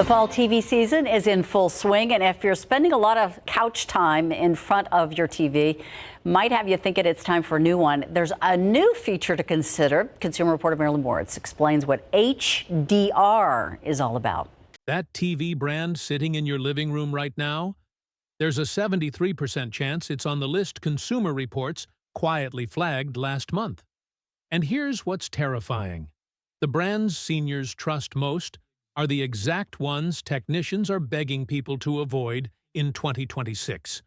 The fall TV season is in full swing, and if you're spending a lot of couch time in front of your TV, might have you thinking it's time for a new one. There's a new feature to consider. Consumer reporter Marilyn Moritz explains what HDR is all about. That TV brand sitting in your living room right now? There's a 73% chance it's on the list Consumer Reports quietly flagged last month. And here's what's terrifying. The brands seniors trust most are the exact ones technicians are begging people to avoid in 2026.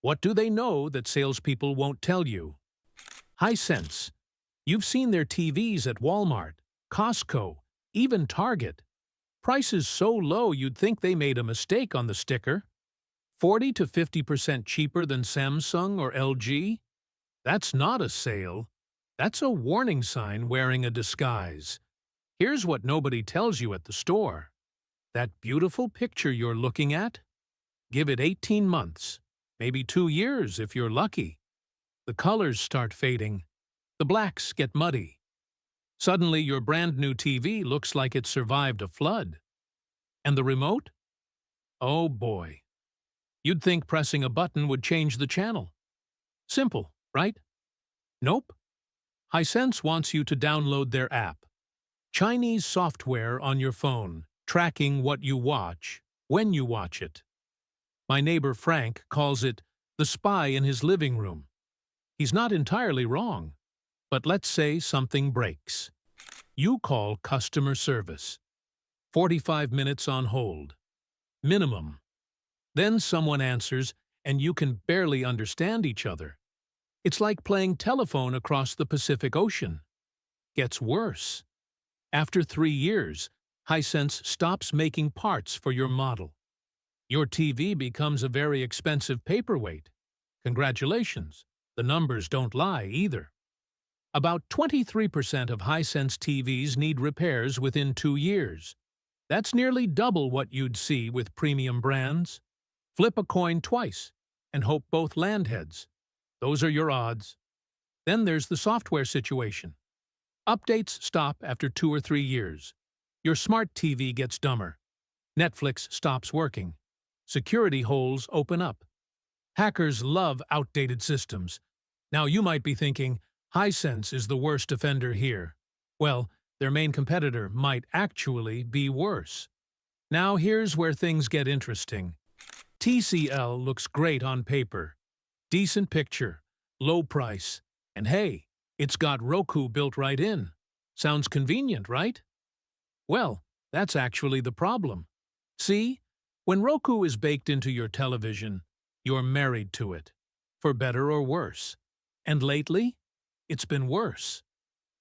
What do they know that salespeople won't tell you? Hisense. You've seen their TVs at Walmart, Costco, even Target. Prices so low you'd think they made a mistake on the sticker. 40 to 50% cheaper than Samsung or LG? That's not a sale. That's a warning sign wearing a disguise. Here's what nobody tells you at the store. That beautiful picture you're looking at? Give it 18 months, maybe 2 years if you're lucky. The colors start fading. The blacks get muddy. Suddenly your brand new TV looks like it survived a flood. And the remote? Oh boy. You'd think pressing a button would change the channel. Simple, right? Nope. Hisense wants you to download their app. Chinese software on your phone, tracking what you watch, when you watch it. My neighbor Frank calls it the spy in his living room. He's not entirely wrong, but let's say something breaks. You call customer service. 45 minutes on hold. Minimum. Then someone answers, and you can barely understand each other. It's like playing telephone across the Pacific Ocean. Gets worse. After 3 years, Hisense stops making parts for your model. Your TV becomes a very expensive paperweight. Congratulations, the numbers don't lie either. About 23% of Hisense TVs need repairs within 2 years. That's nearly double what you'd see with premium brands. Flip a coin twice and hope both land heads. Those are your odds. Then there's the software situation. Updates stop after 2 or 3 years. Your smart TV gets dumber. Netflix stops working. Security holes open up. Hackers love outdated systems. Now you might be thinking, Hisense is the worst offender here. Well, their main competitor might actually be worse. Now here's where things get interesting. TCL looks great on paper. Decent picture, low price, and hey, it's got Roku built right in. Sounds convenient, right? Well, that's actually the problem. See, when Roku is baked into your television, you're married to it, for better or worse. And lately, it's been worse.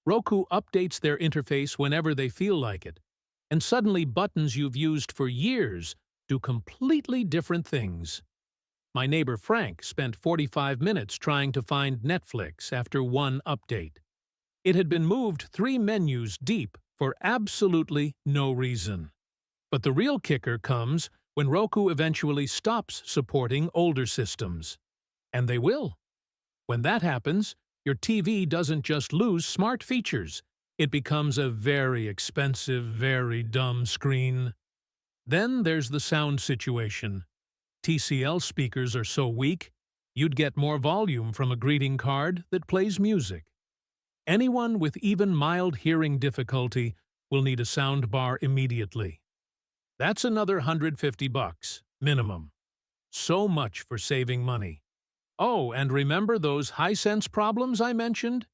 Roku updates their interface whenever they feel like it, and suddenly buttons you've used for years do completely different things. My neighbor Frank spent 45 minutes trying to find Netflix after one update. It had been moved 3 menus deep for absolutely no reason. But the real kicker comes when Roku eventually stops supporting older systems. And they will. When that happens, your TV doesn't just lose smart features. It becomes a very expensive, very dumb screen. Then there's the sound situation. TCL speakers are so weak, you'd get more volume from a greeting card that plays music. Anyone with even mild hearing difficulty will need a sound bar immediately. That's another $150 minimum. So much for saving money. Oh, and remember those Hisense problems I mentioned?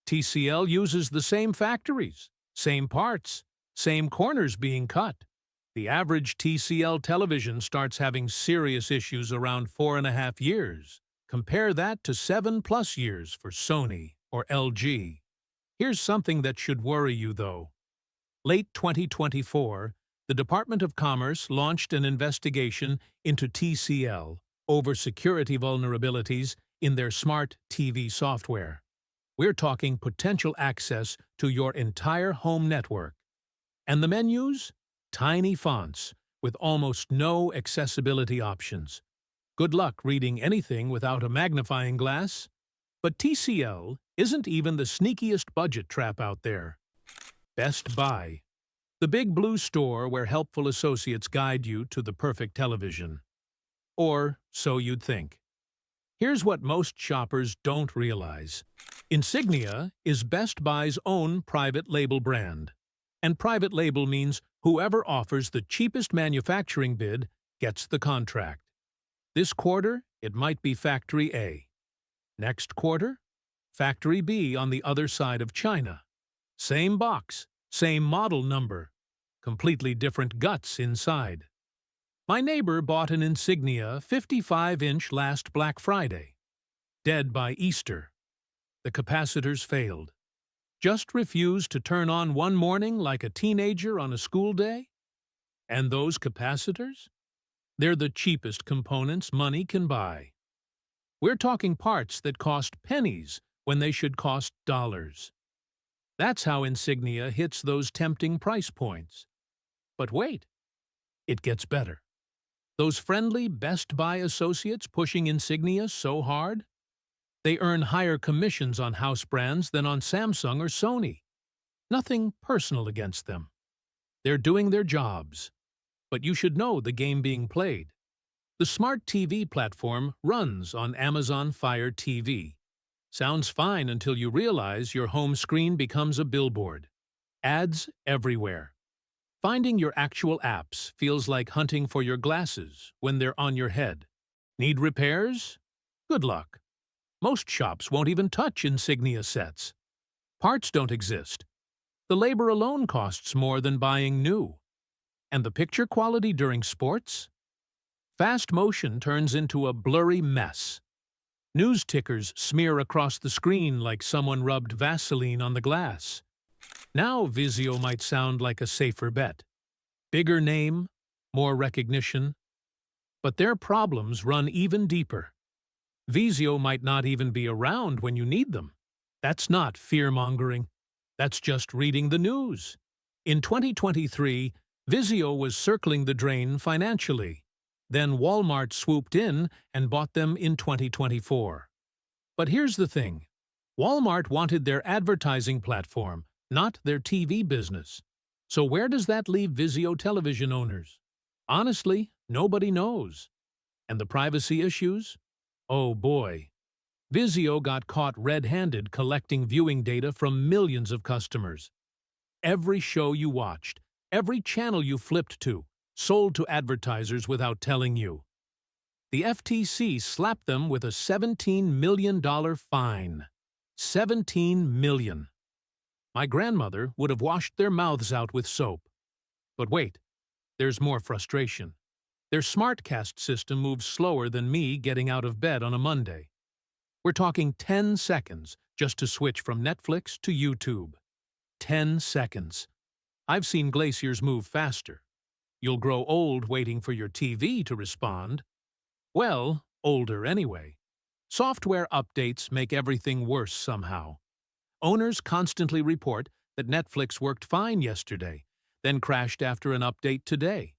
TCL uses the same factories, same parts, same corners being cut. The average TCL television starts having serious issues around 4.5 years. Compare that to 7+ years for Sony or LG. Here's something that should worry you, though. Late 2024, the Department of Commerce launched an investigation into TCL over security vulnerabilities in their smart TV software. We're talking potential access to your entire home network. And the menus? Tiny fonts with almost no accessibility options. Good luck reading anything without a magnifying glass. But TCL isn't even the sneakiest budget trap out there. Best Buy. The big blue store where helpful associates guide you to the perfect television. Or so you'd think. Here's what most shoppers don't realize. Insignia is Best Buy's own private label brand. And private label means whoever offers the cheapest manufacturing bid gets the contract. This quarter, it might be Factory A. Next quarter, Factory B on the other side of China. Same box, same model number, completely different guts inside. My neighbor bought an Insignia 55-inch last Black Friday. Dead by Easter. The capacitors failed. Just refused to turn on one morning like a teenager on a school day? And those capacitors? They're the cheapest components money can buy. We're talking parts that cost pennies when they should cost dollars. That's how Insignia hits those tempting price points. But wait, it gets better. Those friendly Best Buy associates pushing Insignia so hard? They earn higher commissions on house brands than on Samsung or Sony. Nothing personal against them. They're doing their jobs. But you should know the game being played. The smart TV platform runs on Amazon Fire TV. Sounds fine until you realize your home screen becomes a billboard. Ads everywhere. Finding your actual apps feels like hunting for your glasses when they're on your head. Need repairs? Good luck. Most shops won't even touch Insignia sets. Parts don't exist. The labor alone costs more than buying new. And the picture quality during sports? Fast motion turns into a blurry mess. News tickers smear across the screen like someone rubbed Vaseline on the glass. Now Vizio might sound like a safer bet. Bigger name, more recognition. But their problems run even deeper. Vizio might not even be around when you need them. That's not fear-mongering. That's just reading the news. In 2023, Vizio was circling the drain financially. Then Walmart swooped in and bought them in 2024. But here's the thing. Walmart wanted their advertising platform, not their TV business. So where does that leave Vizio television owners? Honestly, nobody knows. And the privacy issues? Oh boy. Vizio got caught red-handed collecting viewing data from millions of customers. Every show you watched, every channel you flipped to, sold to advertisers without telling you. The FTC slapped them with a $17 million fine. $17 million. My grandmother would have washed their mouths out with soap. But wait, there's more frustration. Their SmartCast system moves slower than me getting out of bed on a Monday. We're talking 10 seconds just to switch from Netflix to YouTube. 10 seconds. I've seen glaciers move faster. You'll grow old waiting for your TV to respond. Well, older anyway. Software updates make everything worse somehow. Owners constantly report that Netflix worked fine yesterday, then crashed after an update today.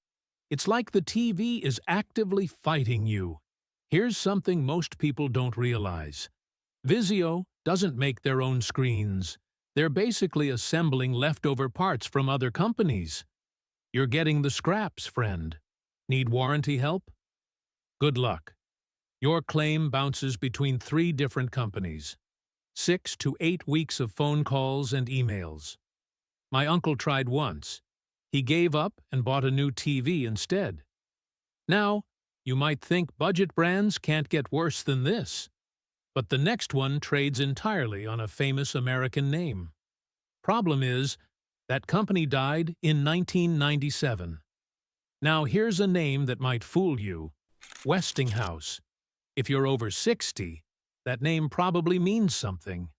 It's like the TV is actively fighting you. Here's something most people don't realize. Vizio doesn't make their own screens. They're basically assembling leftover parts from other companies. You're getting the scraps, friend. Need warranty help? Good luck. Your claim bounces between 3 different companies. 6 to 8 weeks of phone calls and emails. My uncle tried once. He gave up and bought a new TV instead. Now, you might think budget brands can't get worse than this. But the next one trades entirely on a famous American name. Problem is, that company died in 1997. Now here's a name that might fool you. Westinghouse. If you're over 60, that name probably means something.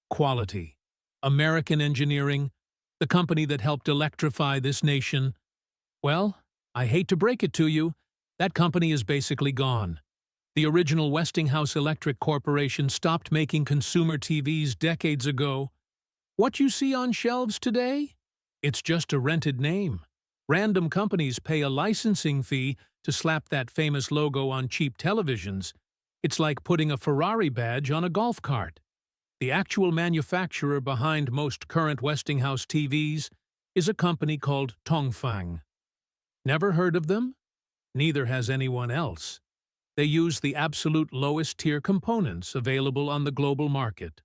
Quality. American engineering. The company that helped electrify this nation. Well, I hate to break it to you, that company is basically gone. The original Westinghouse Electric Corporation stopped making consumer TVs decades ago. What you see on shelves today? It's just a rented name. Random companies pay a licensing fee to slap that famous logo on cheap televisions. It's like putting a Ferrari badge on a golf cart. The actual manufacturer behind most current Westinghouse TVs is a company called Tongfang. Never heard of them? Neither has anyone else. They use the absolute lowest tier components available on the global market.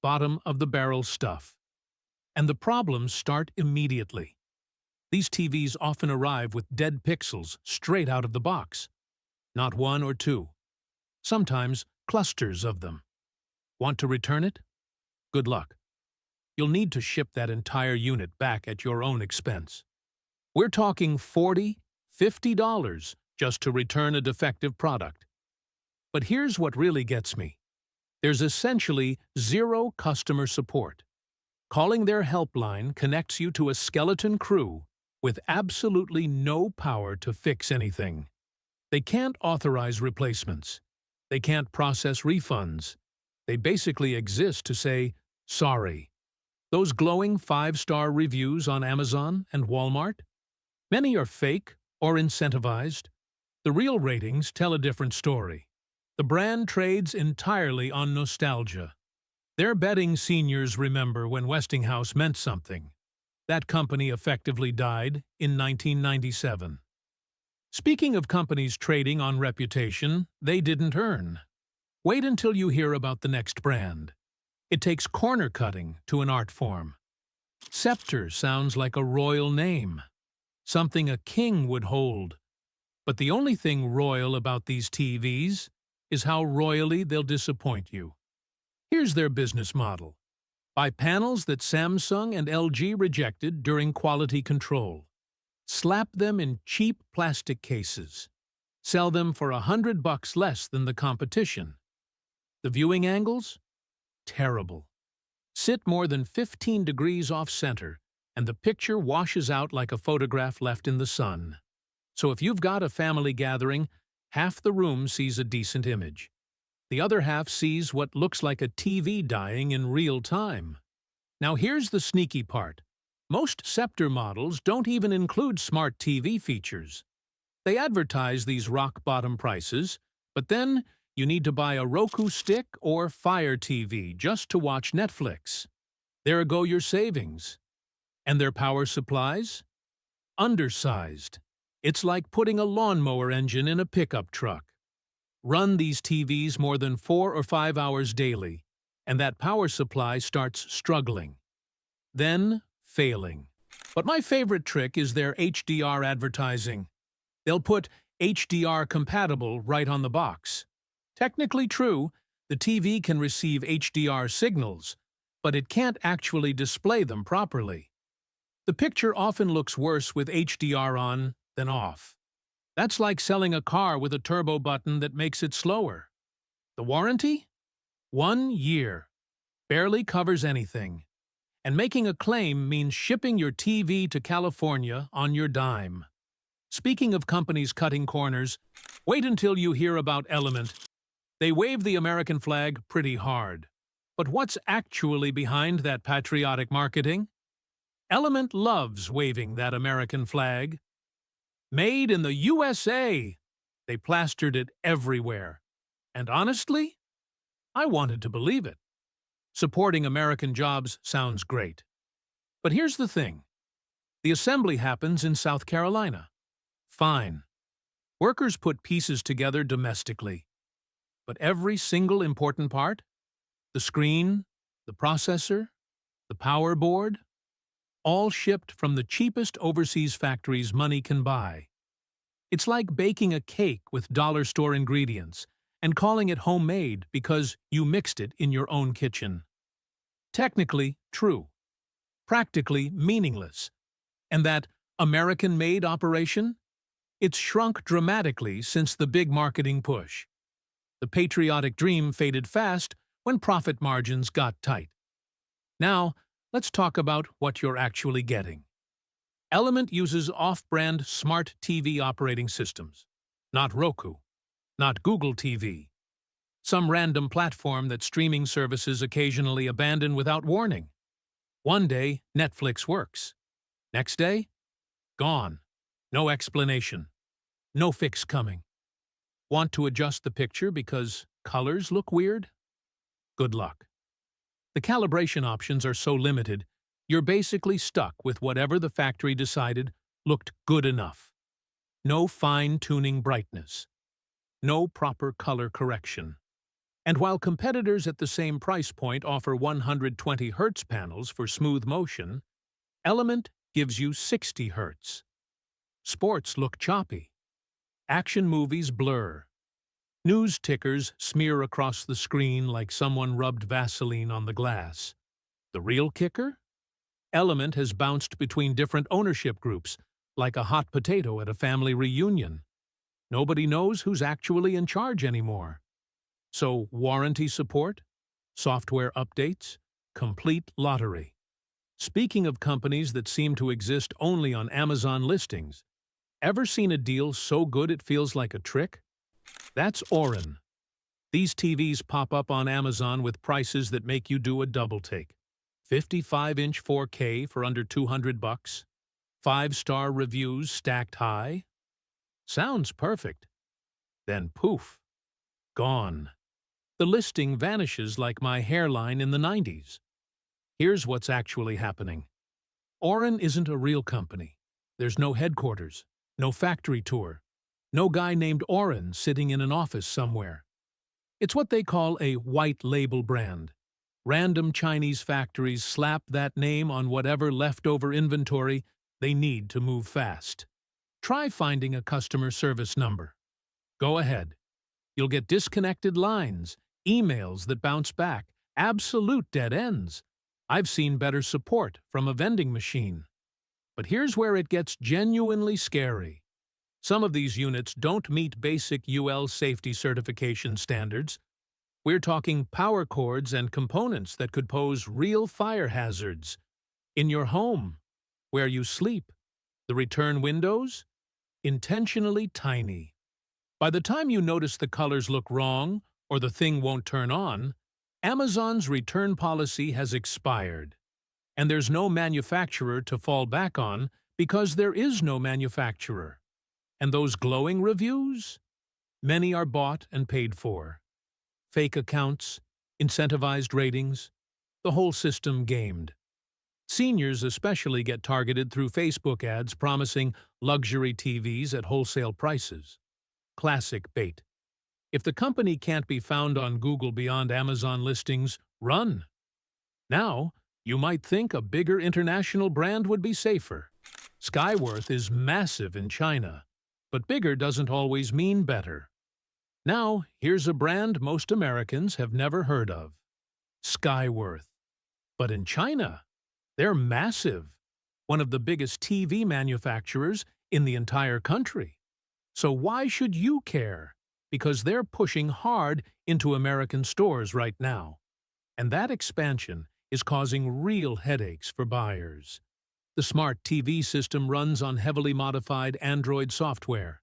Bottom-of-the-barrel stuff. And the problems start immediately. These TVs often arrive with dead pixels straight out of the box. Not one or two. Sometimes clusters of them. Want to return it? Good luck. You'll need to ship that entire unit back at your own expense. We're talking $40, $50 just to return a defective product. But here's what really gets me. There's essentially zero customer support. Calling their helpline connects you to a skeleton crew with absolutely no power to fix anything. They can't authorize replacements. They can't process refunds. They basically exist to say, sorry. Those glowing 5-star reviews on Amazon and Walmart? Many are fake or incentivized. The real ratings tell a different story. The brand trades entirely on nostalgia. They're betting seniors remember when Westinghouse meant something. That company effectively died in 1997. Speaking of companies trading on reputation they didn't earn, wait until you hear about the next brand. It takes corner cutting to an art form. Sceptre sounds like a royal name, something a king would hold. But the only thing royal about these TVs is how royally they'll disappoint you. Here's their business model. Buy panels that Samsung and LG rejected during quality control. Slap them in cheap plastic cases. Sell them for $100 less than the competition. The viewing angles? Terrible. Sit more than 15 degrees off-center, and the picture washes out like a photograph left in the sun. So if you've got a family gathering, half the room sees a decent image. The other half sees what looks like a TV dying in real time. Now here's the sneaky part. Most Sceptre models don't even include smart TV features. They advertise these rock-bottom prices, but then you need to buy a Roku stick or Fire TV just to watch Netflix. There go your savings. And their power supplies? Undersized. It's like putting a lawnmower engine in a pickup truck. Run these TVs more than 4 or 5 hours daily, and that power supply starts struggling. Then, failing. But my favorite trick is their HDR advertising. They'll put HDR compatible right on the box. Technically true, the TV can receive HDR signals, but it can't actually display them properly. The picture often looks worse with HDR on than off. That's like selling a car with a turbo button that makes it slower. The warranty? 1 year. Barely covers anything. And making a claim means shipping your TV to California on your dime. Speaking of companies cutting corners, wait until you hear about Element. They wave the American flag pretty hard. But what's actually behind that patriotic marketing? Element loves waving that American flag. Made in the USA! They plastered it everywhere. And honestly, I wanted to believe it. Supporting American jobs sounds great. But here's the thing. The assembly happens in South Carolina. Fine. Workers put pieces together domestically. But every single important part, the screen, the processor, the power board, all shipped from the cheapest overseas factories money can buy. It's like baking a cake with dollar store ingredients and calling it homemade because you mixed it in your own kitchen. Technically true, practically meaningless. And that American-made operation? It's shrunk dramatically since the big marketing push. The patriotic dream faded fast when profit margins got tight. Now, let's talk about what you're actually getting. Element uses off-brand smart TV operating systems. Not Roku. Not Google TV. Some random platform that streaming services occasionally abandon without warning. One day, Netflix works. Next day, gone. No explanation. No fix coming. Want to adjust the picture because colors look weird? Good luck. The calibration options are so limited, You're basically stuck with whatever the factory decided looked good enough. No fine-tuning brightness. No proper color correction. And while competitors at the same price point offer 120 Hz panels for smooth motion, Element gives you 60 Hz. Sports look choppy. Action movies blur. News tickers smear across the screen like someone rubbed Vaseline on the glass. The real kicker? Element has bounced between different ownership groups, like a hot potato at a family reunion. Nobody knows who's actually in charge anymore. So, warranty support? Software updates? Complete lottery. Speaking of companies that seem to exist only on Amazon listings, ever seen a deal so good it feels like a trick? That's Orin. These TVs pop up on Amazon with prices that make you do a double take. 55-inch 4K for under $200. 5-star reviews stacked high. Sounds perfect. Then poof. Gone. The listing vanishes like my hairline in the 90s. Here's what's actually happening. Orin isn't a real company. There's no headquarters, no factory tour, no guy named Orin sitting in an office somewhere. It's what they call a white label brand. Random Chinese factories slap that name on whatever leftover inventory they need to move fast. Try finding a customer service number. Go ahead. You'll get disconnected lines, emails that bounce back, absolute dead ends. I've seen better support from a vending machine. But here's where it gets genuinely scary. Some of these units don't meet basic UL safety certification standards. We're talking power cords and components that could pose real fire hazards. In your home, where you sleep, the return windows? Intentionally tiny. By the time you notice the colors look wrong or the thing won't turn on, Amazon's return policy has expired. And there's no manufacturer to fall back on because there is no manufacturer. And those glowing reviews? Many are bought and paid for. Fake accounts, incentivized ratings, the whole system gamed. Seniors especially get targeted through Facebook ads promising luxury TVs at wholesale prices. Classic bait. If the company can't be found on Google beyond Amazon listings, run. Now, you might think a bigger international brand would be safer. Skyworth is massive in China, but bigger doesn't always mean better. Now, here's a brand most Americans have never heard of. Skyworth. But in China, they're massive. One of the biggest TV manufacturers in the entire country. So why should you care? Because they're pushing hard into American stores right now. And that expansion is causing real headaches for buyers. The smart TV system runs on heavily modified Android software.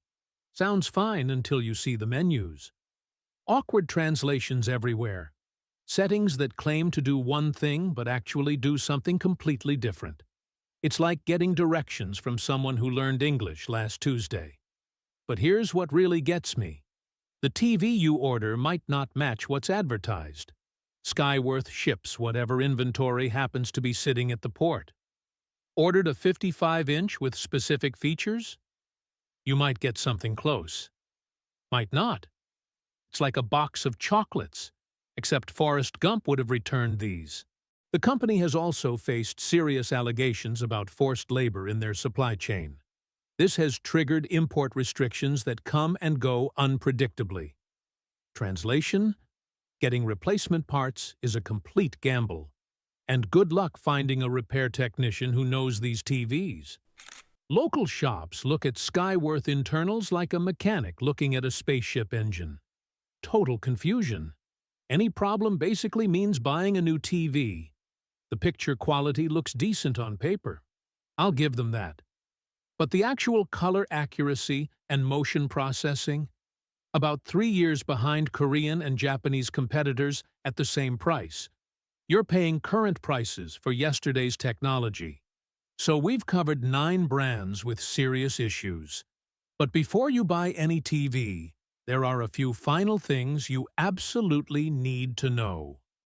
Sounds fine until you see the menus. Awkward translations everywhere. Settings that claim to do one thing but actually do something completely different. It's like getting directions from someone who learned English last Tuesday. But here's what really gets me. The TV you order might not match what's advertised. Skyworth ships whatever inventory happens to be sitting at the port. Ordered a 55-inch with specific features? You might get something close. Might not. It's like a box of chocolates, except Forrest Gump would have returned these. The company has also faced serious allegations about forced labor in their supply chain. This has triggered import restrictions that come and go unpredictably. Translation? Getting replacement parts is a complete gamble. And good luck finding a repair technician who knows these TVs. Local shops look at Skyworth internals like a mechanic looking at a spaceship engine. Total confusion. Any problem basically means buying a new TV. The picture quality looks decent on paper. I'll give them that. But the actual color accuracy and motion processing? About 3 years behind Korean and Japanese competitors at the same price. You're paying current prices for yesterday's technology. So we've covered 9 brands with serious issues. But before you buy any TV, there are a few final things you absolutely need to know.